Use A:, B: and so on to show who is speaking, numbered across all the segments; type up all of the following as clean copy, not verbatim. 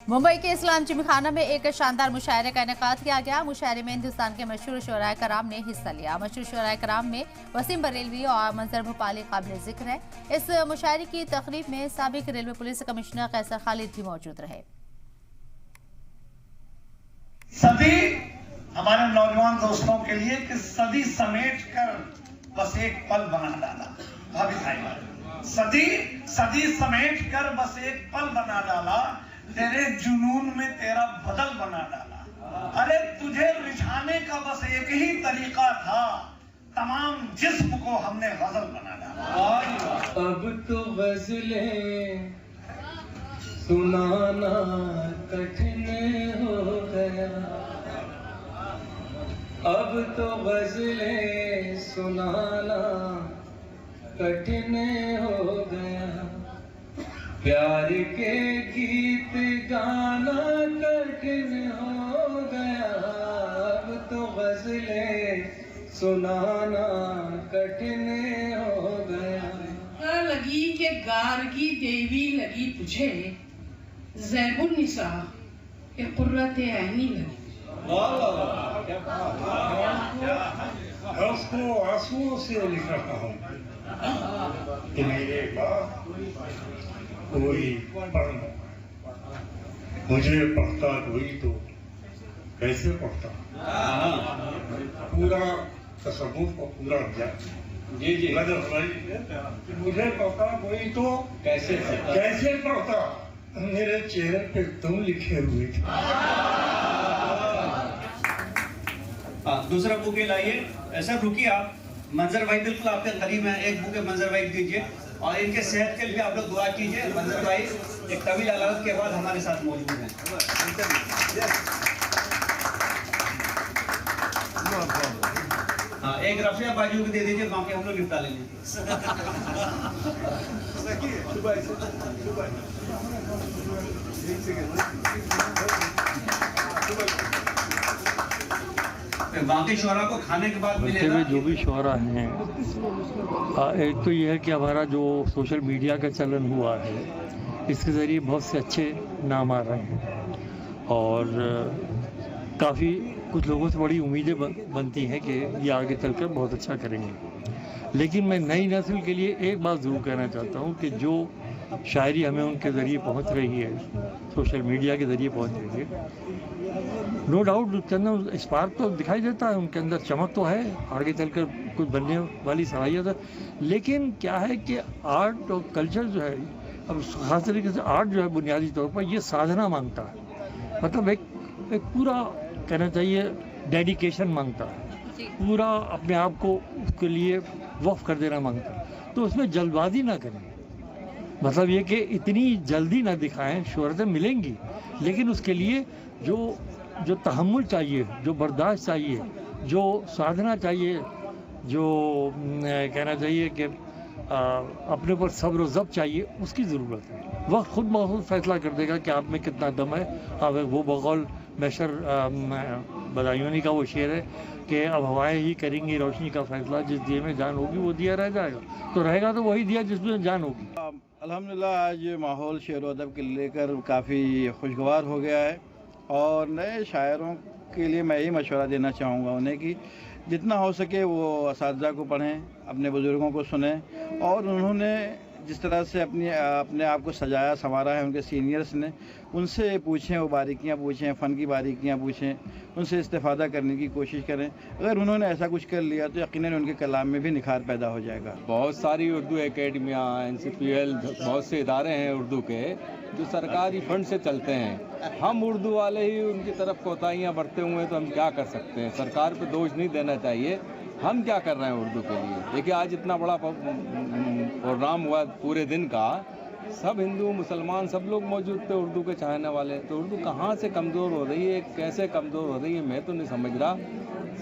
A: मुंबई के इस्लाम जिमखाना में एक शानदार मुशायरे का इनेकाद किया गया। मुशायरे में हिंदुस्तान के मशहूर शुअराए कराम ने हिस्सा लिया। मशहूर शुअराए कराम में वसीम बरेलवी और मंजर भोपाली काबिल जिक्र है। इस मुशायरे की तकरीब में साबिक रेलवे पुलिस कमिश्नर कैसर खालिद भी मौजूद रहे।
B: सदी हमारे नौजवान दोस्तों के लिए कि सदी समेट कर बस एक पल बना डाला। भाभी साहिबा, सदी समेट कर बस एक पल बना डाला, तेरे जुनून में तेरा बदल बना डाला। अरे तुझे रिझाने का बस एक ही तरीका था, तमाम जिस्म को हमने गजल बना डाला।
C: अब तो गजलें सुनाना कठिन हो गया, अब तो गजलें सुनाना कठिन हो गया, प्यार के गीत गाना कठिन हो गया, अब तो गजलें सुनाना कठिन हो गया।
D: लगी के गार की देवी लगी तुझे, ज़ैबुन्निसा के कुर्रते ऐनी लगी।
E: उसको आंसुओं से लिख रहा हूँ कि मेरे बाप कोई पढ़ना, मुझे पढ़ता कोई तो कैसे पढ़ता, पूरा तसव्वुफ को पूरा किया। जी नजर भाई, मुझे पढ़ता कोई तो कैसे पढ़ता, मेरे चेहरे पे तुम लिखे हुए थे।
F: दूसरा बुके लाइए। सर रुकिए आप, मंजर भाई बिल्कुल आपके करीब हैं, एक बुके मंजर भाई दीजिए और इनके सेहत के लिए आप लोग दुआ कीजिए। मंजर भाई एक तवील अलावत के बाद हमारे साथ मौजूद हैं। हाँ, एक रफिया बाजू को दे दीजिए, बाकी हम लोग निपटा लेंगे। बाकी शोरा को खाने के बाद मिलेगा।
G: जो भी शोरा हैं, एक तो यह है कि हमारा जो सोशल मीडिया का चलन हुआ है, इसके ज़रिए बहुत से अच्छे नाम आ रहे हैं और काफ़ी कुछ लोगों से बड़ी उम्मीदें बनती हैं कि ये आगे चलकर बहुत अच्छा करेंगे। लेकिन मैं नई नस्ल के लिए एक बात ज़रूर कहना चाहता हूँ कि जो शायरी हमें उनके ज़रिए पहुँच रही है, सोशल मीडिया के ज़रिए पहुँच रही है, नो डाउट उसके अंदर स्पार्क तो दिखाई देता है, उनके अंदर चमक तो है, आगे चलकर कुछ बनने वाली सलाहियत है। लेकिन क्या है कि आर्ट और कल्चर जो है, अब ख़ास तरीके से आर्ट जो है बुनियादी तौर पर ये साधना मांगता है, मतलब एक पूरा कहना चाहिए डेडिकेशन मांगता है, पूरा अपने आप को उसके लिए वक्फ कर देना मांगता है। तो उसमें जल्दबाजी ना करें, मतलब ये कि इतनी जल्दी ना दिखाएं। शोहरतें मिलेंगी लेकिन उसके लिए जो तहम्मुल चाहिए, जो बर्दाश्त चाहिए, जो साधना चाहिए, जो कहना चाहिए कि अपने पर सब्र और ज़ब्त चाहिए, उसकी ज़रूरत है। वक्त खुद ब खुद फैसला कर देगा कि आप में कितना दम है। अब वो बकौल मैशर बदायूनी का वो शेर है कि अब हवाएं ही करेंगी रोशनी का फैसला, जिस दिए में जान होगी वो दिया रह जाएगा, तो रहेगा तो वही दिया जिसमें जान होगी।
H: अल्हम्दुलिल्लाह आज माहौल शेर व अदब के लेकर काफ़ी खुशगवार हो गया है और नए शायरों के लिए मैं यही मशवरा देना चाहूँगा उन्हें कि जितना हो सके वो असातिज़ा को पढ़ें, अपने बुज़ुर्गों को सुनें और उन्होंने जिस तरह से अपने आप को सजाया संवारा है उनके सीनियर्स ने, उनसे पूछें, वो बारीकियाँ पूछें, फ़न की बारीकियाँ पूछें, उनसे इस्तेफ़ादा करने की कोशिश करें। अगर उन्होंने ऐसा कुछ कर लिया तो यकीनन उनके कलाम में भी निखार पैदा हो जाएगा।
I: बहुत सारी उर्दू एकेडमियाँ, NCPL, बहुत से इदारे हैं उर्दू के जो सरकारी फंड से चलते हैं। हम उर्दू वाले ही उनकी तरफ कोताहियाँ बरते हुए तो हम क्या कर सकते हैं? सरकार पे दोष नहीं देना चाहिए। हम क्या कर रहे हैं उर्दू के लिए? देखिए आज इतना बड़ा प्रोग्राम हुआ पूरे दिन का, सब हिंदू मुसलमान सब लोग मौजूद थे उर्दू के चाहने वाले। तो उर्दू कहाँ से कमज़ोर हो रही है, कैसे कमज़ोर हो रही है, मैं तो नहीं समझ रहा।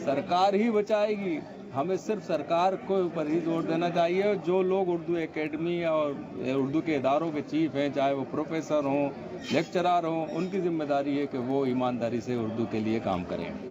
I: सरकार ही बचाएगी, हमें सिर्फ सरकार को ऊपर ही जोर देना चाहिए। जो लोग उर्दू एकेडमी और उर्दू के इदारों के चीफ हैं, चाहे वो प्रोफेसर हों, लेक्चरर हों, उनकी जिम्मेदारी है कि वो ईमानदारी से उर्दू के लिए काम करें।